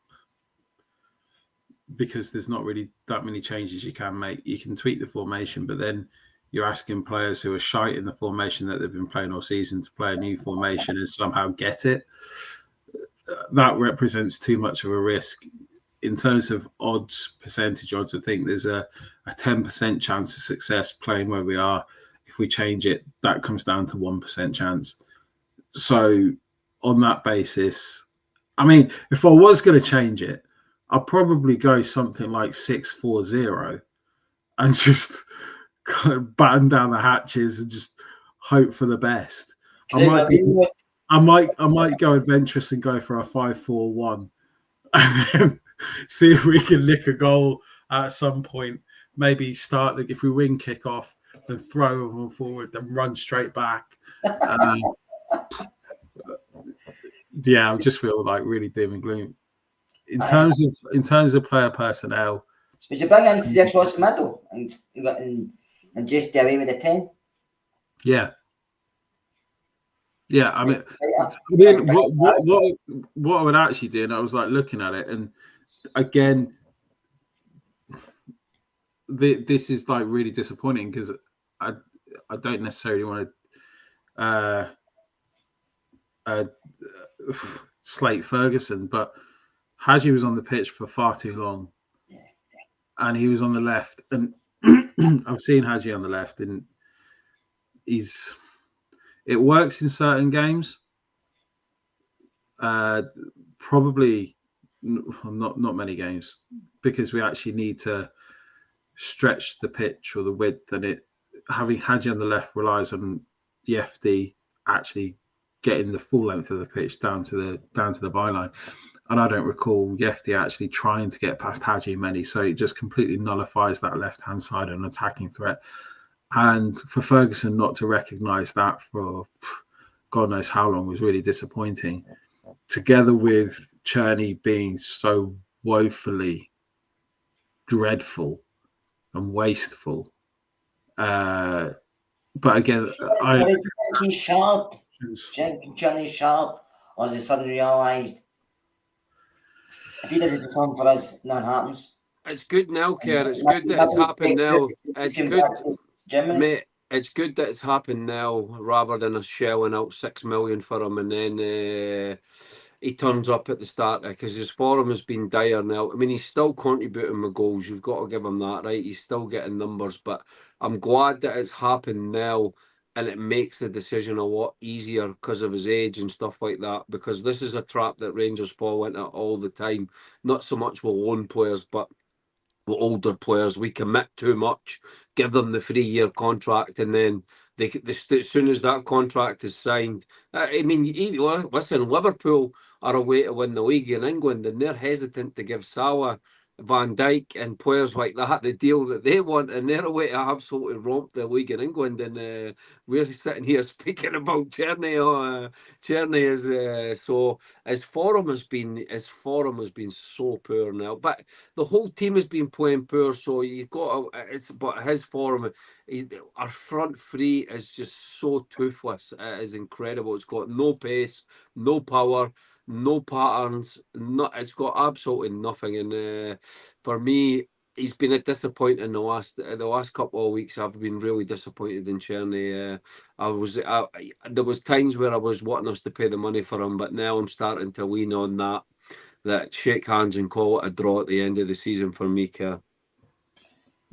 because there's not really that many changes you can make. You can tweak the formation, but then you're asking players who are shite in the formation that they've been playing all season to play a new formation and somehow get it. That represents too much of a risk. In terms of odds, percentage odds, I think there's a 10% chance of success playing where we are. If we change it, that comes down to 1% chance. So on that basis, I mean, if I was going to change it, I'd probably go something like 6-4-0 and just kind of batten down the hatches and just hope for the best. I might go adventurous and go for a 5-4-1 and then see if we can nick a goal at some point. Maybe start, if we win kickoff, then throw them forward, then run straight back. Yeah, I just feel like really doom and gloom. In terms of player personnel, would you bring in the across the middle and just do away with the 10? Yeah. I mean, what I would actually do, and I was like looking at it, and again, this is like really disappointing because I don't necessarily want to slate Ferguson, but Hadji was on the pitch for far too long, and he was on the left, and I've seen Hadji on the left, and it works in certain games. Probably not many games, because we actually need to stretch the pitch or the width, and having Hadji on the left relies on the FD actually getting the full length of the pitch down to the byline. And I don't recall Yefty actually trying to get past Hadji many, so it just completely nullifies that left-hand side and attacking threat. And for Ferguson not to recognise that for God knows how long was really disappointing, together with Cherney being so woefully dreadful and wasteful. But again, he's sharp. Cherney's sharp, or has he suddenly realised if he doesn't perform for us, nothing happens? It's good now, Kerr. It's good that it's happened now. It's good, mate. It's good that it's happened now, rather than us shelling out $6 million for him and then he turns up at the start, because his form has been dire now. I mean, he's still contributing with goals. You've got to give him that, right? He's still getting numbers, but I'm glad that it's happened now. And it makes the decision a lot easier because of his age and stuff like that. Because this is a trap that Rangers fall into all the time. Not so much with lone players, but with older players. We commit too much, give them the 3-year contract, and then as soon as that contract is signed, I mean, listen, Liverpool are away to win the league in England, and they're hesitant to give Salah Van Dijk and players like that, the deal that they want, and they're away to absolutely romp the league in England, and we're sitting here speaking about Czerny. Czerny is so his form has been so poor now, but the whole team has been playing poor. So you've got but his form, our front three is just so toothless. It is incredible. It's got no pace, no power, no patterns. It's got absolutely nothing. And for me, he's been a disappointment in the last couple of weeks. I've been really disappointed in Czerny. There was times where I was wanting us to pay the money for him, but now I'm starting to lean on that shake hands and call it a draw at the end of the season for me, Kerr.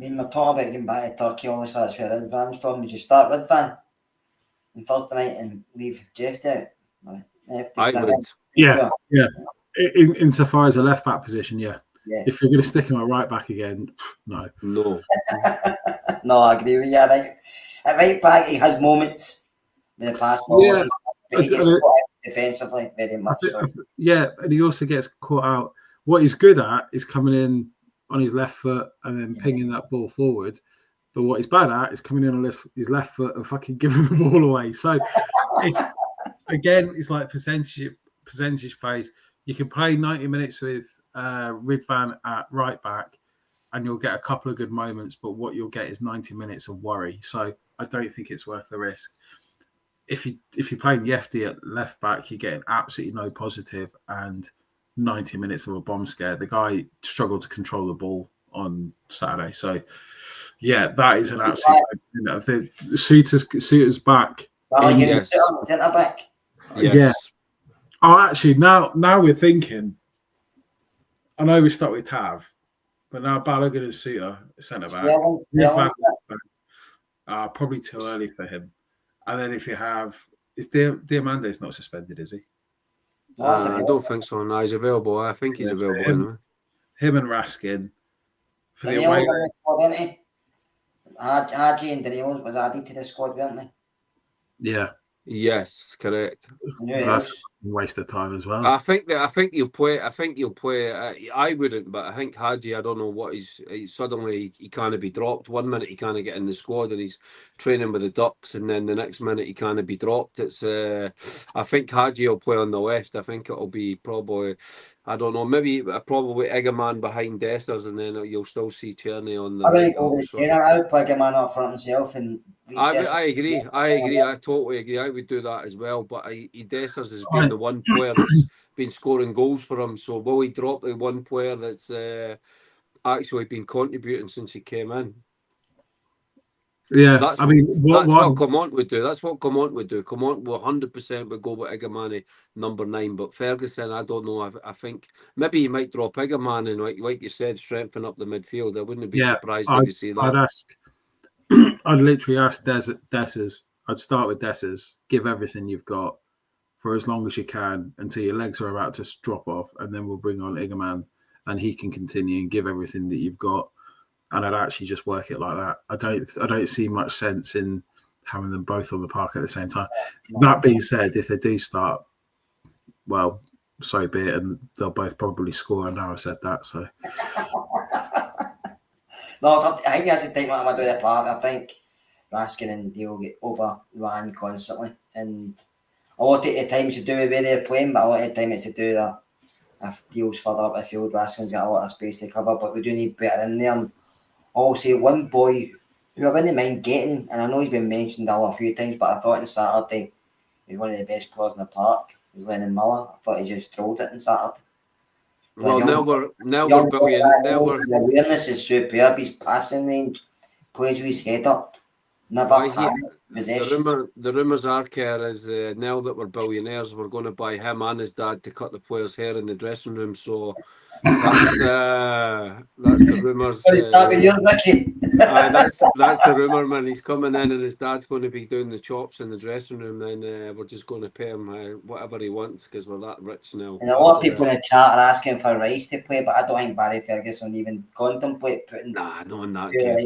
I mean, we're talking about getting back to Turkey, obviously that's where Ridvan's from. Would you start Ridvan on Thursday night and leave Jeff out? I would. Yeah. Insofar as a left back position, yeah. If you're going to stick him at right back again, no. No, I agree with you. I think at right back he has moments with the pass forward, but he gets caught out defensively very much. And he also gets caught out. What he's good at is coming in on his left foot and then pinging that ball forward. But what he's bad at is coming in on his left foot and fucking giving the ball away. So it's like percentage plays. You can play 90 minutes with Ridvan at right back and you'll get a couple of good moments, but what you'll get is 90 minutes of worry. So I don't think it's worth the risk. If you're playing Yefty at left back, you're getting absolutely no positive and 90 minutes of a bomb scare. The guy struggled to control the ball on Saturday. So, yeah, that is an absolute... Suter's back. Yes. Centre back. Yes. Yeah. Oh, actually, now we're thinking... I know we start with Tav, but now Balogun and Suter, centre back. Probably too early for him. And then if you have... Diamande's not suspended, is he? I don't think so. No, he's available. I think he's available. Him and Raskin. For the away. Haji and Danilo was added to the squad, weren't they? Yeah. Yes, correct. That's a waste of time as well. I think you'll play. I wouldn't, but I think Haji. I don't know what he's suddenly he can't be dropped. 1 minute he can't get in the squad and he's training with the Ducks, and then the next minute he can't be dropped. It's. I think Haji will play on the left. I think it'll be probably. I don't know. Maybe probably Egerman behind Dessers, and then you'll still see Czerny on the. I would play Egerman up front himself and. I agree. I totally agree. I would do that as well. But Dessers has been the one player that's been scoring goals for him. So will he drop the one player that's actually been contributing since he came in? Yeah, that's what Comont would do. That's what Comont would do. Comont will 100% would go with Egerman number 9. But Ferguson, I don't know. I think maybe he might drop Egerman and like you said, strengthen up the midfield. I wouldn't be surprised if you see that. I'd literally ask Dessers. I'd start with Dessers. Give everything you've got for as long as you can until your legs are about to drop off, and then we'll bring on Egerman, and he can continue and give everything that you've got. And I'd actually just work it like that. I don't see much sense in having them both on the park at the same time. That being said, if they do start, well, so be it, and they'll both probably score. And now I've said that, so. No, I think that's the time I'm going to do the park. I think Raskin and Deal get overrun constantly, and a lot of the time it's to do with where they're playing, but a lot of the time it's to do that if Deal's further up the field, Raskin's got a lot of space to cover, but we do need better in there. And also, one boy who I wouldn't mind getting, and I know he's been mentioned a few times, but I thought on Saturday he was one of the best players in the park. It was Lennon Miller. I thought he just trolled it on Saturday. Well, now we're brilliant. The awareness is superb. His passing range, plays with his head up. Never possession. The rumours are, Kerr, is now that we're billionaires, we're going to buy him and his dad to cut the players' hair in the dressing room. So that's the rumours. That's the rumour, man. He's coming in and his dad's going to be doing the chops in the dressing room. Then we're just going to pay him whatever he wants because we're that rich now. And a lot of people in the chat are asking for Rice to play, but I don't think Barry Ferguson would even contemplate putting. Nah, no in that game.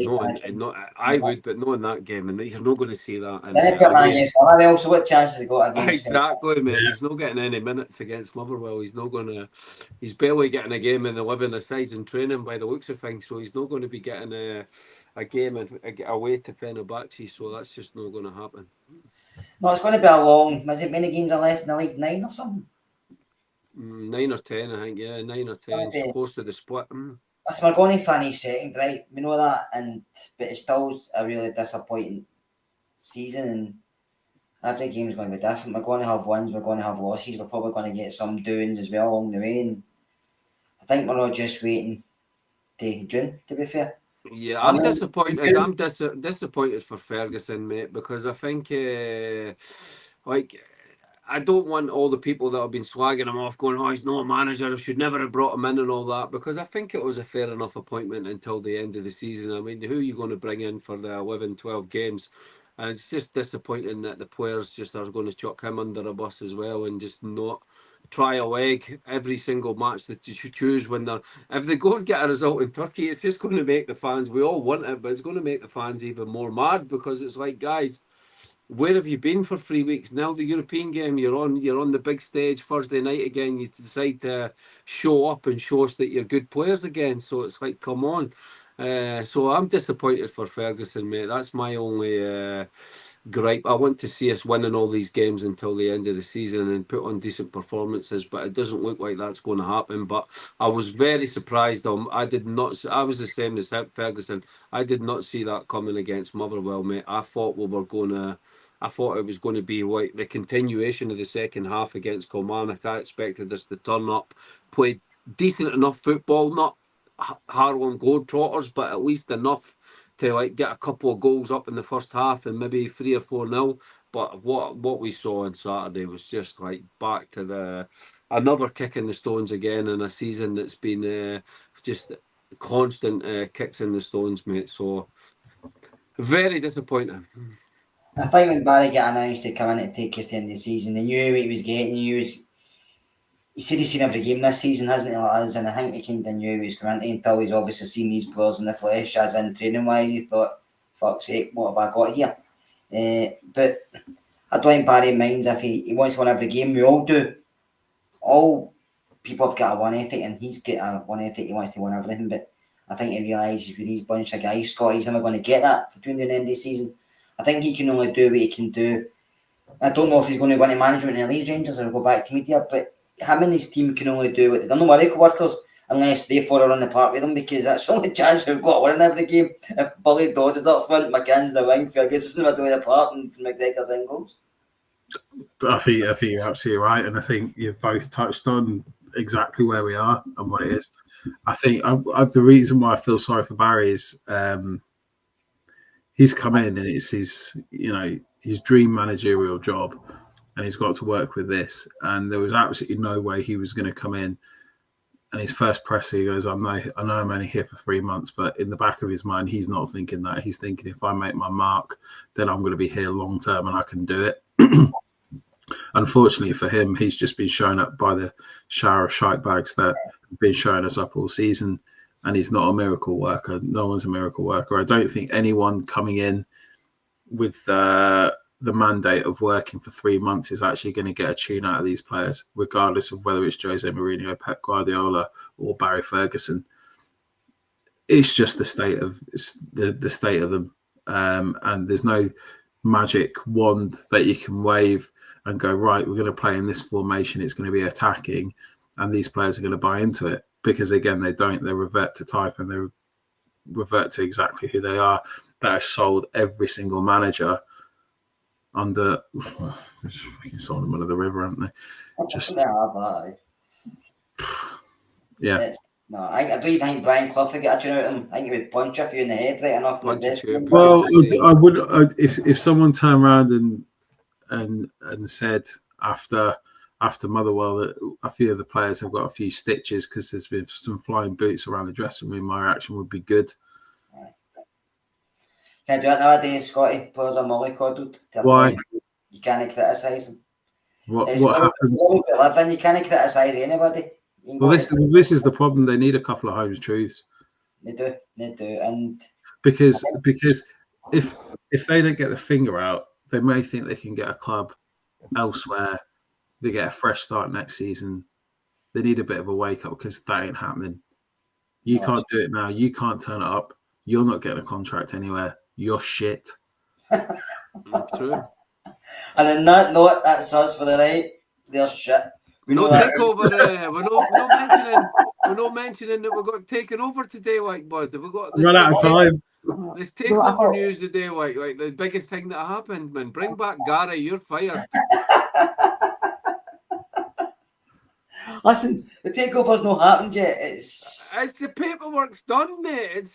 I would, but no in that game, and you're not going to see that. Then he put man against Motherwell, so what chances he got against? Exactly, mate. He's not getting any minutes against Motherwell. He's not going to. He's barely getting a game in 11 asides in training by the looks of things, so he's not going to be getting a game away to Fenerbahçe, so that's just not going to happen. No, it's going to be a long. Is it many games are left in the league? 9 or something? 9 or 10, I think. Yeah, 9 or 10. So close to the split. Listen, we're going to finish second, right? We know that, but it's still a really disappointing season, and every game is going to be different. We're going to have wins, we're going to have losses, we're probably going to get some doings as well along the way, and I think we're all just waiting to June, to be fair. Yeah, I'm disappointed. I'm disappointed for Ferguson, mate, because I think, I don't want all the people that have been slagging him off going, oh, he's not a manager, I should never have brought him in and all that, because I think it was a fair enough appointment until the end of the season. I mean, who are you going to bring in for the 11, 12 games? And it's just disappointing that the players just are going to chuck him under a bus as well and just not try a leg every single match that you should choose when they're... If they go and get a result in Turkey, it's just going to make the fans... We all want it, but it's going to make the fans even more mad, because it's like, guys... Where have you been for 3 weeks? Now the European game, you're on the big stage Thursday night again. You decide to show up and show us that you're good players again. So it's like, come on. So I'm disappointed for Ferguson, mate. That's my only gripe. I want to see us winning all these games until the end of the season and put on decent performances, but it doesn't look like that's going to happen. But I was very surprised. I was the same as Ferguson. I did not see that coming against Motherwell, mate. I thought it was going to be like the continuation of the second half against Kilmarnock. I expected us to turn up, play decent enough football, not Harlem Globetrotters, but at least enough to like get a couple of goals up in the first half and maybe 3 or 4-0. But what we saw on Saturday was just like back to another kick in the stones again in a season that's been just constant kicks in the stones, mate. So very disappointing. I think when Barry got announced to come in to take us to the end of the season, they knew what he was getting. He said he's seen every game this season, hasn't he, like us? And I think he kind of knew he was coming into until he's obviously seen these players in the flesh, as in training wise. He thought, fuck's sake, what have I got here? But I don't think Barry minds if he wants to win every game. We all do. All people have got a one ethic, and he's got a one ethic. He wants to win everything, but I think he realises with these bunch of guys, Scott, he's never going to get that between the end of the season. I think he can only do what he can do. I don't know if he's going to go into management in the Leeds Rangers or go back to media, but him and his team can only do what they're no miracle workers unless they four are on the park with them, because that's the only chance we've got winning every game. If Billy Dodds is up front, McCann's the wing, Ferguson's in the middle of the park, and McGregor's in goals. I think you're absolutely right, and I think you've both touched on exactly where we are and what it is. I think the reason why I feel sorry for Barry is he's come in and it's his dream managerial job, and he's got to work with this. And there was absolutely no way he was going to come in. And his first presser, he goes, I know I'm only here for 3 months, but in the back of his mind, he's not thinking that. He's thinking, if I make my mark, then I'm going to be here long term and I can do it. Unfortunately for him, he's just been shown up by the shower of shite bags that have been showing us up all season. And he's not a miracle worker. No one's a miracle worker. I don't think anyone coming in with the mandate of working for 3 months is actually going to get a tune out of these players, regardless of whether it's Jose Mourinho, Pep Guardiola, or Barry Ferguson. It's just the state of the state of them, and there's no magic wand that you can wave and go, right, we're going to play in this formation. It's going to be attacking, and these players are going to buy into it. Because again, they don't. They revert to type, and they revert to exactly who they are. That has sold every single manager under. Well, they just fucking sold them under the river, haven't they? Just yeah. No, I don't even think Brian Clough would get a tune out of him. I think he would punch a few in the head right enough. Well, I would if someone turned around and said after Motherwell that a few of the players have got a few stitches because there's been some flying boots around the dressing room, my reaction would be good. Can't do it nowadays, Scotty. Players are mollycoddled. Why? You can't criticise them. What happens? You can't criticise anybody. Well, this is the problem. They need a couple of home truths. They do, and because if they don't get the finger out, they may think they can get a club elsewhere. They get a fresh start next season, They need a bit of a wake up because that ain't happening. You can't do it now. You can't turn it up. You're not getting a contract anywhere. You're shit. True. And in that note, that's us for the night. They're shit. We're not mentioning that we got taken over today, like, bud. We got Run out of time. This takeover news today, like the biggest thing that happened, man. Bring back Gary, you're fired. Listen, the takeover's not happened yet. It's the paperwork's done, mate.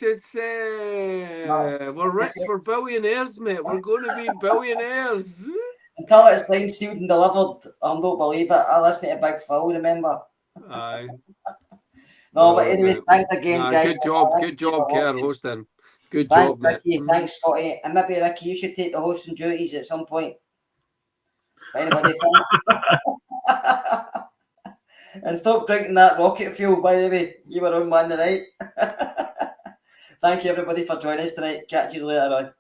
We're rich, we're billionaires, mate. We're going to be billionaires. until it's signed, sealed, and delivered. I don't believe it. I listen to Big Phil, remember? Aye. No, but anyway, thanks again, guys. Good job, Kerr, hosting. Good Thanks, job, mate. Ricky. Thanks, Scotty. And maybe, Ricky, you should take the hosting duties at some point. If anybody And stop drinking that rocket fuel, by the way. You were on one tonight. Thank you, everybody, for joining us tonight. Catch you later on.